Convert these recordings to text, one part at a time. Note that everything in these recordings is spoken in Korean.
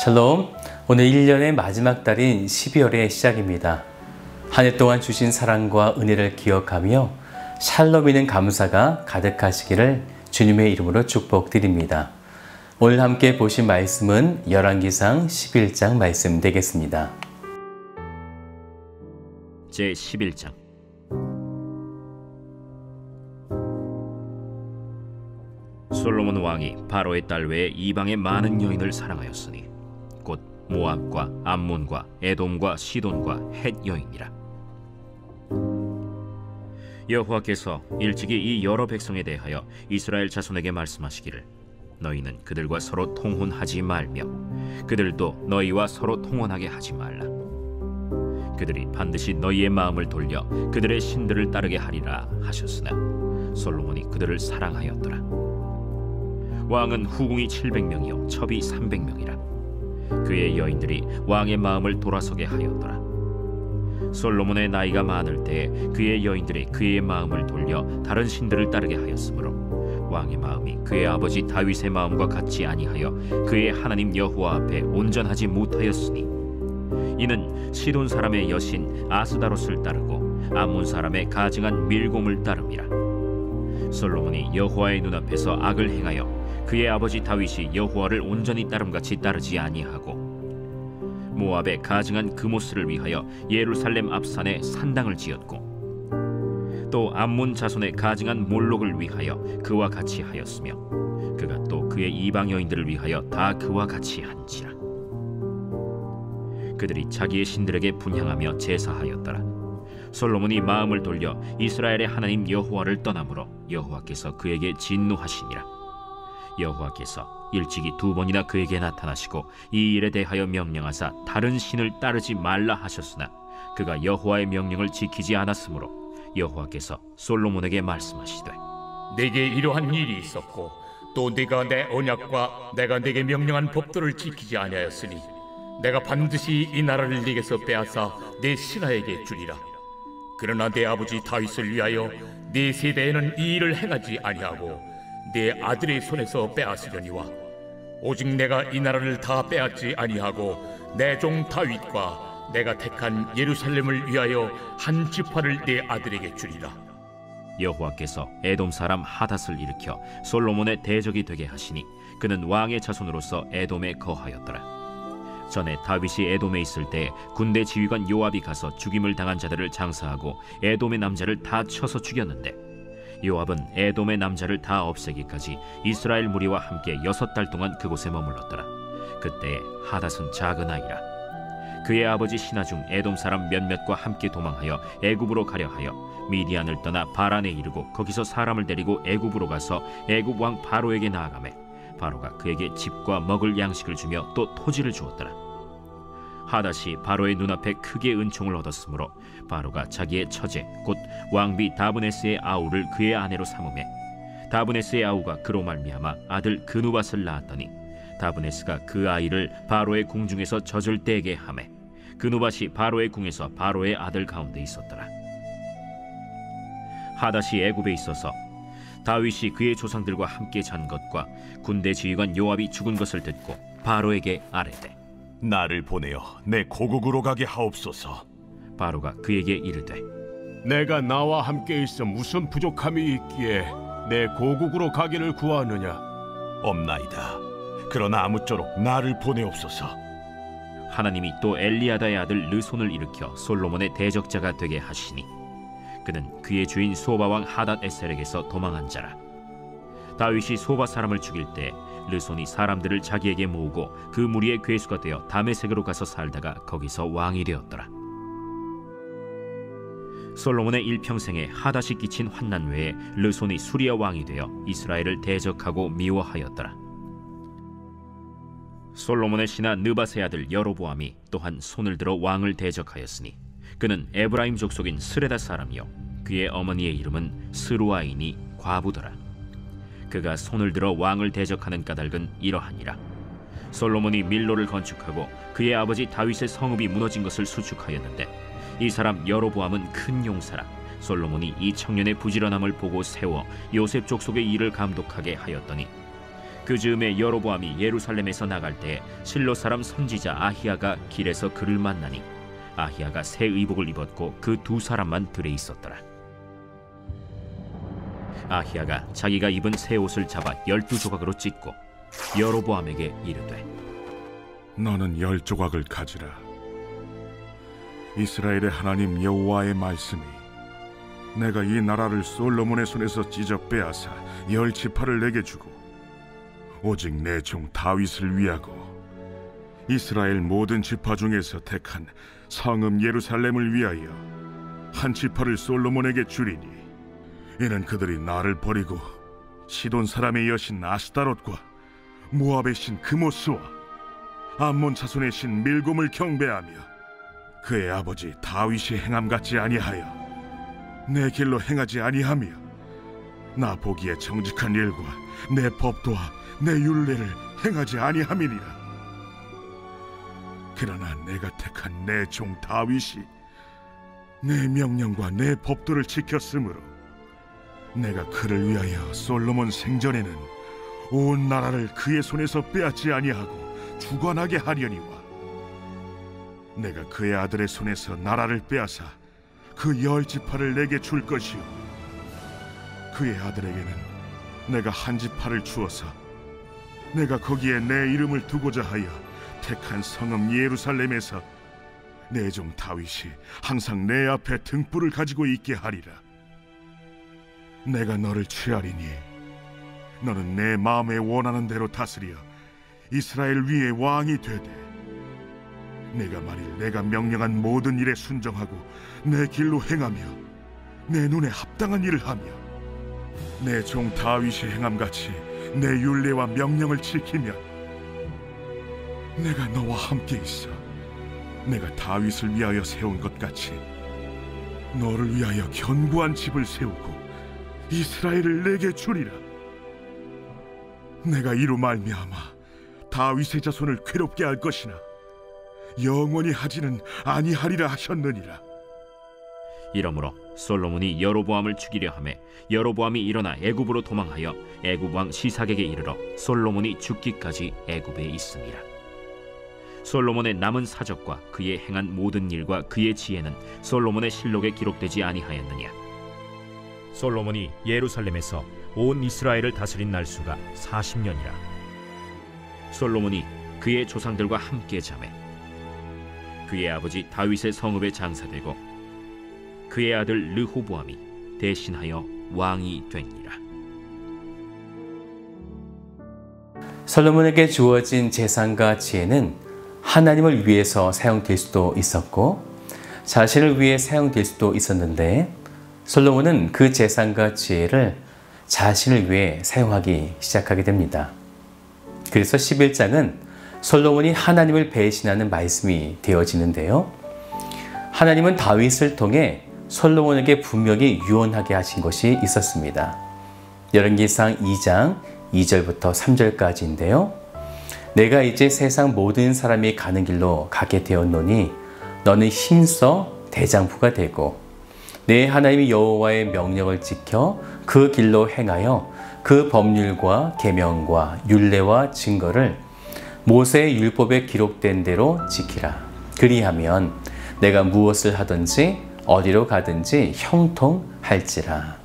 샬롬, 오늘 1년의 마지막 달인 12월의 시작입니다. 한 해 동안 주신 사랑과 은혜를 기억하며 샬롬이는 감사가 가득하시기를 주님의 이름으로 축복드립니다. 오늘 함께 보신 말씀은 열왕기상 11장 말씀 되겠습니다. 제11장. 솔로몬 왕이 바로의 딸 외에 이방의 많은 여인을 사랑하였으니 곧 모압과 암몬과 에돔과 시돈과 헷 여인이라. 여호와께서 일찍이 이 여러 백성에 대하여 이스라엘 자손에게 말씀하시기를 너희는 그들과 서로 통혼하지 말며 그들도 너희와 서로 통혼하게 하지 말라. 그들이 반드시 너희의 마음을 돌려 그들의 신들을 따르게 하리라 하셨으나 솔로몬이 그들을 사랑하였더라. 왕은 후궁이 700명이요 첩이 300명이라. 그의 여인들이 왕의 마음을 돌아서게 하였더라. 솔로몬의 나이가 많을 때에 그의 여인들이 그의 마음을 돌려 다른 신들을 따르게 하였으므로 왕의 마음이 그의 아버지 다윗의 마음과 같지 아니하여 그의 하나님 여호와 앞에 온전하지 못하였으니 이는 시돈 사람의 여신 아스다롯을 따르고 암몬 사람의 가증한 밀곰을 따름이라. 솔로몬이 여호와의 눈앞에서 악을 행하여 그의 아버지 다윗이 여호와를 온전히 따름같이 따르지 아니하고 모압의 가증한 그모스를 위하여 예루살렘 앞산에 산당을 지었고 또 암몬 자손의 가증한 몰록을 위하여 그와 같이 하였으며 그가 또 그의 이방 여인들을 위하여 다 그와 같이 한지라. 그들이 자기의 신들에게 분향하며 제사하였더라. 솔로몬이 마음을 돌려 이스라엘의 하나님 여호와를 떠나므로 여호와께서 그에게 진노하시니라. 여호와께서 일찍이 2번이나 그에게 나타나시고 이 일에 대하여 명령하사 다른 신을 따르지 말라 하셨으나 그가 여호와의 명령을 지키지 않았으므로 여호와께서 솔로몬에게 말씀하시되 내게 이러한 일이 있었고 또 네가 내 언약과 내가 네게 명령한 법도를 지키지 아니하였으니 내가 반드시 이 나라를 네게서 빼앗아 네 신하에게 주리라. 그러나 네 아버지 다윗을 위하여 네 세대에는 이 일을 행하지 아니하고 내 아들의 손에서 빼앗으려니와 오직 내가 이 나라를 다 빼앗지 아니하고 내 종 다윗과 내가 택한 예루살렘을 위하여 한 지파를 내 아들에게 주리라. 여호와께서 에돔 사람 하닷을 일으켜 솔로몬의 대적이 되게 하시니 그는 왕의 자손으로서 에돔에 거하였더라. 전에 다윗이 에돔에 있을 때 군대 지휘관 요압이 가서 죽임을 당한 자들을 장사하고 에돔의 남자를 다 쳐서 죽였는데 요압은 에돔의 남자를 다 없애기까지 이스라엘 무리와 함께 6달 동안 그곳에 머물렀더라. 그때 하닷은 작은 아이라. 그의 아버지 신하 중 에돔 사람 몇몇과 함께 도망하여 애굽으로 가려 하여 미디안을 떠나 바란에 이르고 거기서 사람을 데리고 애굽으로 가서 애굽 왕 바로에게 나아가매 바로가 그에게 집과 먹을 양식을 주며 또 토지를 주었더라. 하닷이 바로의 눈앞에 크게 은총을 얻었으므로 바로가 자기의 처제 곧 왕비 다브네스의 아우를 그의 아내로 삼으매 다브네스의 아우가 그로 말미암아 아들 그누밧을 낳았더니 다브네스가 그 아이를 바로의 궁중에서 젖을 떼게 하매 그누밧이 바로의 궁에서 바로의 아들 가운데 있었더라. 하닷이 애굽에 있어서 다윗이 그의 조상들과 함께 잔 것과 군대 지휘관 요압이 죽은 것을 듣고 바로에게 아뢰되 나를 보내어 내 고국으로 가게 하옵소서. 바로가 그에게 이르되 내가 나와 함께 있어 무슨 부족함이 있기에 내 고국으로 가기를 구하느냐? 없나이다. 그러나 아무쪼록 나를 보내옵소서. 하나님이 또 엘리야다의 아들 르손을 일으켜 솔로몬의 대적자가 되게 하시니 그는 그의 주인 소바 왕 하닷 에셀에게서 도망한 자라. 다윗이 소바 사람을 죽일 때 르손이 사람들을 자기에게 모으고 그 무리의 괴수가 되어 다메섹으로 가서 살다가 거기서 왕이 되었더라. 솔로몬의 일평생에 하닷이 끼친 환난 외에 르손이 수리아 왕이 되어 이스라엘을 대적하고 미워하였더라. 솔로몬의 신하 느밧의 아들 여로보암이 또한 손을 들어 왕을 대적하였으니 그는 에브라임 족속인 스레다 사람이요 그의 어머니의 이름은 스루아이니 과부더라. 그가 손을 들어 왕을 대적하는 까닭은 이러하니라. 솔로몬이 밀로를 건축하고 그의 아버지 다윗의 성읍이 무너진 것을 수축하였는데 이 사람 여로보암은 큰 용사라. 솔로몬이 이 청년의 부지런함을 보고 세워 요셉 족속의 일을 감독하게 하였더니 그 즈음에 여로보암이 예루살렘에서 나갈 때 실로 사람 선지자 아히야가 길에서 그를 만나니 아히야가 새 의복을 입었고 그 두 사람만 들에 있었더라. 아히야가 자기가 입은 새 옷을 잡아 12조각으로 찢고 여로보암에게 이르되 너는 10조각을 가지라. 이스라엘의 하나님 여호와의 말씀이 내가 이 나라를 솔로몬의 손에서 찢어 빼앗아 10지파를 내게 주고 오직 내 종 다윗을 위하고 이스라엘 모든 지파 중에서 택한 성읍 예루살렘을 위하여 한 지파를 솔로몬에게 주리니 이는 그들이 나를 버리고 시돈 사람의 여신 아스타롯과 모압의 신 그모스와 암몬 자손의 신 밀곰을 경배하며 그의 아버지 다윗이 행함 같지 아니하여 내 길로 행하지 아니하며 나 보기에 정직한 일과 내 법도와 내 율례를 행하지 아니함이니라. 그러나 내가 택한 내 종 다윗이 내 명령과 내 법도를 지켰으므로 내가 그를 위하여 솔로몬 생전에는 온 나라를 그의 손에서 빼앗지 아니하고 주관하게 하려니와 내가 그의 아들의 손에서 나라를 빼앗아 그 10지파를 내게 줄 것이요 그의 아들에게는 내가 한 지파를 주어서 내가 거기에 내 이름을 두고자 하여 택한 성읍 예루살렘에서 내 종 다윗이 항상 내 앞에 등불을 가지고 있게 하리라. 내가 너를 취하리니 너는 내 마음에 원하는 대로 다스려 이스라엘 위에 왕이 되되 내가 만일 내가 명령한 모든 일에 순종하고 내 길로 행하며 내 눈에 합당한 일을 하며 내 종 다윗이 행함같이 내 율례와 명령을 지키면 내가 너와 함께 있어 내가 다윗을 위하여 세운 것 같이 너를 위하여 견고한 집을 세우고 이스라엘을 내게 주리라. 내가 이로 말미암아 다윗의 자손을 괴롭게 할 것이나 영원히 하지는 아니하리라 하셨느니라. 이러므로 솔로몬이 여로보암을 죽이려 하매 여로보암이 일어나 애굽으로 도망하여 애굽 왕 시삭에게 이르러 솔로몬이 죽기까지 애굽에 있음이라. 솔로몬의 남은 사적과 그의 행한 모든 일과 그의 지혜는 솔로몬의 실록에 기록되지 아니하였느냐. 솔로몬이 예루살렘에서 온 이스라엘을 다스린 날수가 40년이라. 솔로몬이 그의 조상들과 함께 자매 그의 아버지 다윗의 성읍에 장사되고 그의 아들 르호보암이 대신하여 왕이 되니라. 솔로몬에게 주어진 재산과 지혜는 하나님을 위해서 사용될 수도 있었고 자신을 위해 사용될 수도 있었는데 솔로몬은 그 재산과 지혜를 자신을 위해 사용하기 시작하게 됩니다. 그래서 11장은 솔로몬이 하나님을 배신하는 말씀이 되어지는데요. 하나님은 다윗을 통해 솔로몬에게 분명히 유언하게 하신 것이 있었습니다. 열왕기상 2장 2절부터 3절까지인데요. 내가 이제 세상 모든 사람이 가는 길로 가게 되었노니 너는 힘써 대장부가 되고 내 하나님 여호와의 명령을 지켜 그 길로 행하여 그 법률과 계명과 율례와 증거를 모세의 율법에 기록된 대로 지키라. 그리하면 내가 무엇을 하든지 어디로 가든지 형통할지라.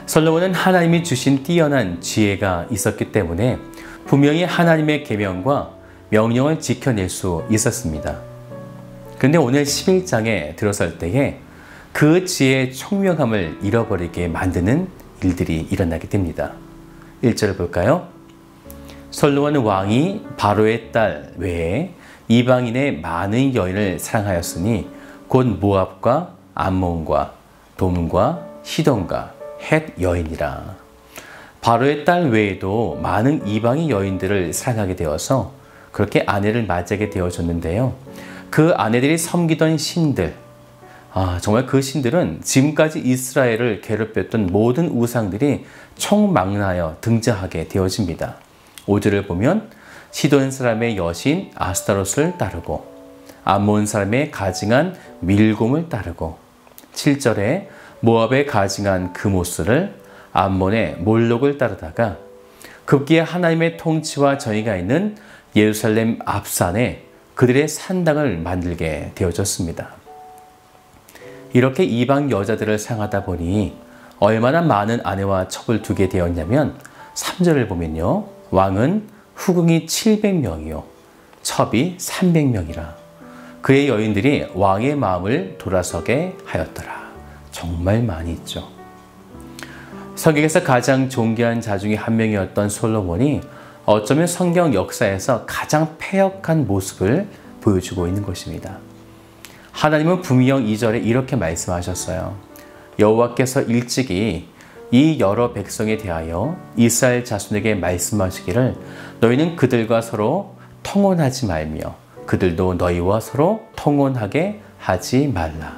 솔로몬은 하나님이 주신 뛰어난 지혜가 있었기 때문에 분명히 하나님의 계명과 명령을 지켜낼 수 있었습니다. 그런데 오늘 11장에 들어설 때에 그 지혜의 총명함을 잃어버리게 만드는 일들이 일어나게 됩니다. 1절 볼까요? 솔로몬 왕이 바로의 딸 외에 이방인의 많은 여인을 사랑하였으니 곧 모압과 암몬과 돔과 시돈과 헷 여인이라. 바로의 딸 외에도 많은 이방인 여인들을 사랑하게 되어서 그렇게 아내를 맞이하게 되어졌는데요. 그 아내들이 섬기던 신들, 정말 그 신들은 지금까지 이스라엘을 괴롭혔던 모든 우상들이 총망라하여 등장하게 되어집니다. 5절을 보면 시돈 사람의 여신 아스타롯을 따르고 암몬 사람의 가증한 밀곰을 따르고 7절에 모압의 가증한 그모스를 암몬의 몰록을 따르다가 급기야 하나님의 통치와 정의가 있는 예루살렘 앞산에 그들의 산당을 만들게 되어졌습니다. 이렇게 이방 여자들을 사용하다 보니 얼마나 많은 아내와 첩을 두게 되었냐면 3절을 보면요. 왕은 후궁이 700명이요. 첩이 300명이라. 그의 여인들이 왕의 마음을 돌아서게 하였더라. 정말 많이 있죠. 성경에서 가장 존귀한 자 중에 한 명이었던 솔로몬이 어쩌면 성경 역사에서 가장 패역한 모습을 보여주고 있는 것입니다. 하나님은 분명 2절에 이렇게 말씀하셨어요. 여호와께서 일찍이 이 여러 백성에 대하여 이스라엘 자손에게 말씀하시기를 너희는 그들과 서로 통혼하지 말며 그들도 너희와 서로 통혼하게 하지 말라.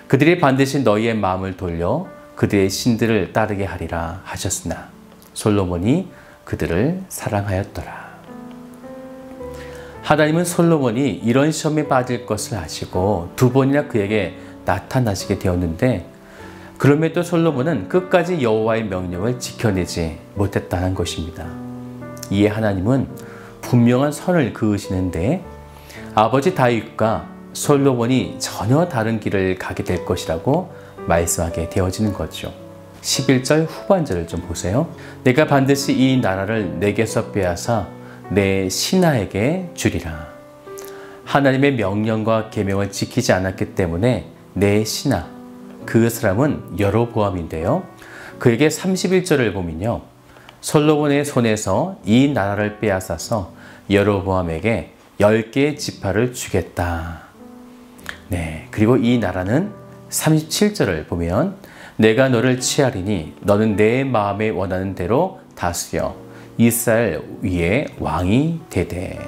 그들이 반드시 너희의 마음을 돌려 그들의 신들을 따르게 하리라 하셨으나 솔로몬이 그들을 사랑하였더라. 하나님은 솔로몬이 이런 시험에 빠질 것을 아시고 2번이나 그에게 나타나시게 되었는데 그럼에도 솔로몬은 끝까지 여호와의 명령을 지켜내지 못했다는 것입니다. 이에 하나님은 분명한 선을 그으시는데 아버지 다윗과 솔로몬이 전혀 다른 길을 가게 될 것이라고 말씀하게 되어지는 거죠. 11절 후반절을 좀 보세요. 내가 반드시 이 나라를 내게서 빼앗아 내 신하에게 주리라. 하나님의 명령과 계명을 지키지 않았기 때문에 내 신하, 그 사람은 여로보암인데요. 그에게 31절을 보면요. 솔로몬의 손에서 이 나라를 빼앗아서 여로보암에게 10개의 지파를 주겠다. 네, 그리고 이 나라는 37절을 보면 내가 너를 취하리니 너는 내 마음에 원하는 대로 다스려 이스라엘 위에 왕이 되되.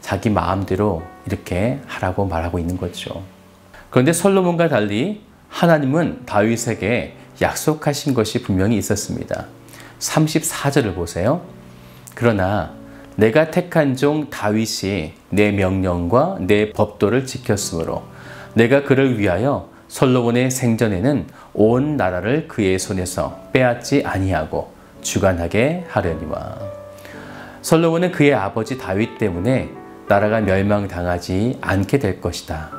자기 마음대로 이렇게 하라고 말하고 있는 거죠. 그런데 솔로몬과 달리 하나님은 다윗에게 약속하신 것이 분명히 있었습니다. 34절을 보세요. 그러나 내가 택한 종 다윗이 내 명령과 내 법도를 지켰으므로 내가 그를 위하여 솔로몬의 생전에는 온 나라를 그의 손에서 빼앗지 아니하고 주관하게 하려니와. 솔로몬은 그의 아버지 다윗 때문에 나라가 멸망당하지 않게 될 것이다.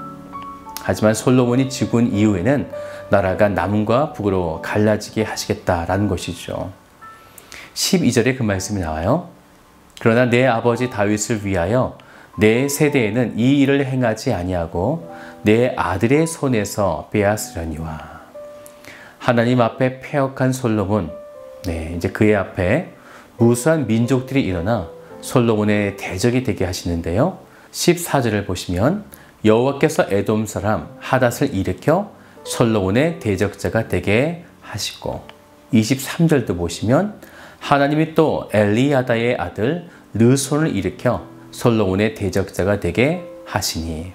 하지만 솔로몬이 죽은 이후에는 나라가 남과 북으로 갈라지게 하시겠다라는 것이죠. 12절에 그 말씀이 나와요. 그러나 내 아버지 다윗을 위하여 내 세대에는 이 일을 행하지 아니하고 내 아들의 손에서 빼앗으려니와. 하나님 앞에 패역한 솔로몬, 이제 그의 앞에 무수한 민족들이 일어나 솔로몬의 대적이 되게 하시는데요. 14절을 보시면 여호와께서 에돔 사람 하닷을 일으켜 솔로몬의 대적자가 되게 하시고 23절도 보시면 하나님이 또 엘리야다의 아들 르손을 일으켜 솔로몬의 대적자가 되게 하시니.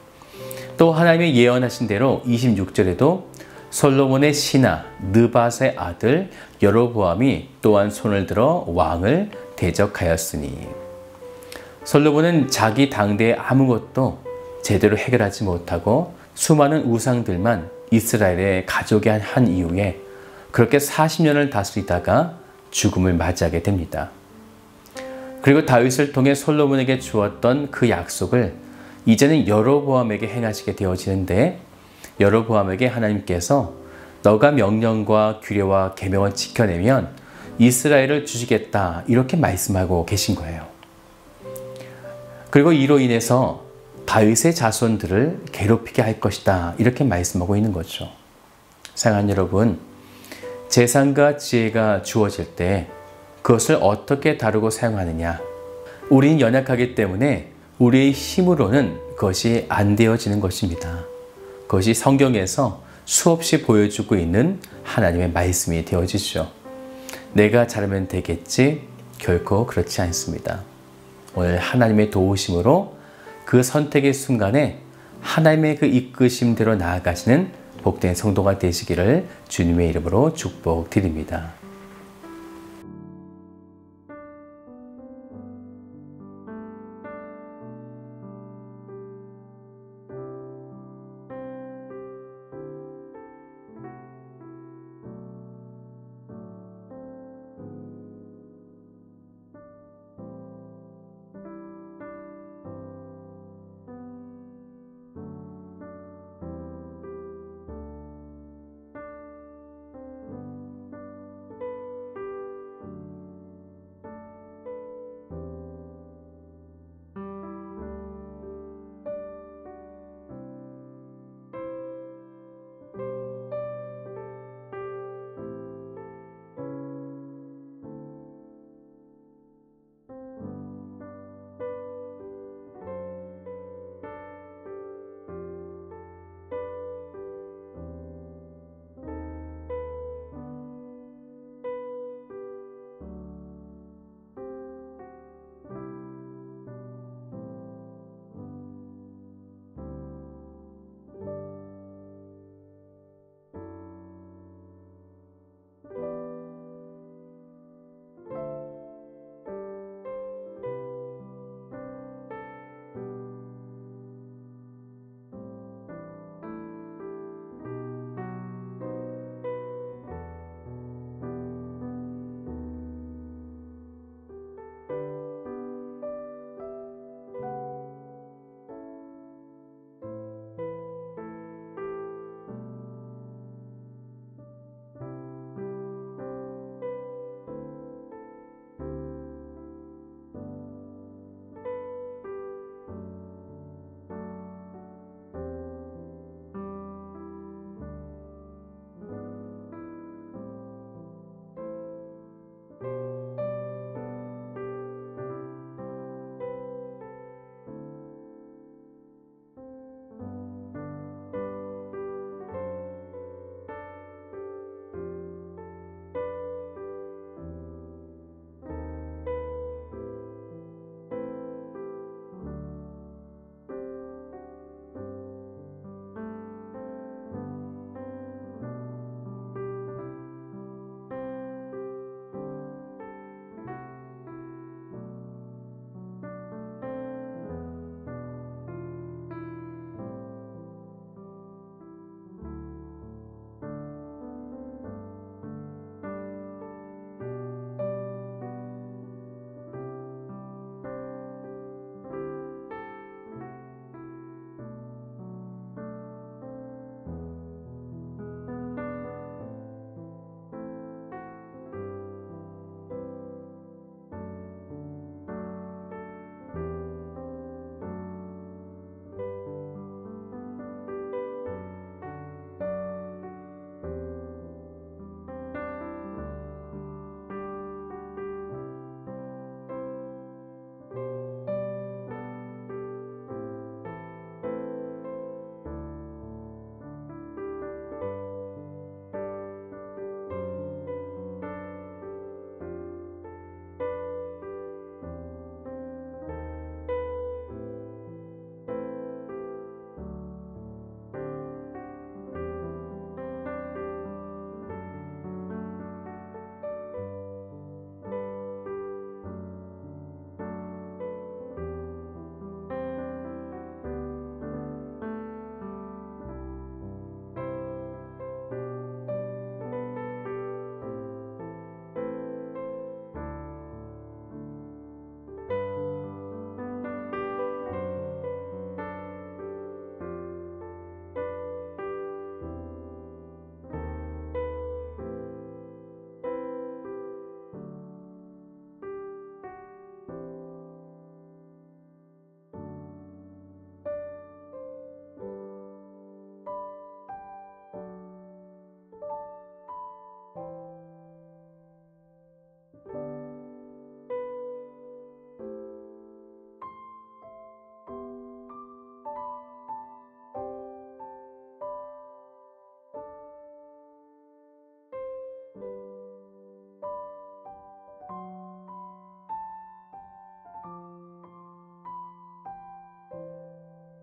또 하나님이 예언하신 대로 26절에도 솔로몬의 신하 느밧의 아들 여로보암이 또한 손을 들어 왕을 대적하였으니. 솔로몬은 자기 당대에 아무것도 제대로 해결하지 못하고 수많은 우상들만 이스라엘의 가족이 한 이후에 그렇게 40년을 다스리다가 죽음을 맞이하게 됩니다. 그리고 다윗을 통해 솔로몬에게 주었던 그 약속을 이제는 여로보암에게 행하시게 되어지는데 여로보암에게 하나님께서 너가 명령과 규례와 계명을 지켜내면 이스라엘을 주시겠다 이렇게 말씀하고 계신 거예요. 그리고 이로 인해서 다윗의 자손들을 괴롭히게 할 것이다 이렇게 말씀하고 있는 거죠. 사랑하는 여러분, 재산과 지혜가 주어질 때 그것을 어떻게 다루고 사용하느냐. 우리는 연약하기 때문에 우리의 힘으로는 그것이 안 되어지는 것입니다. 그것이 성경에서 수없이 보여주고 있는 하나님의 말씀이 되어지죠. 내가 잘하면 되겠지? 결코 그렇지 않습니다. 오늘 하나님의 도우심으로 그 선택의 순간에 하나님의 그 이끄심대로 나아가시는 복된 성도가 되시기를 주님의 이름으로 축복드립니다.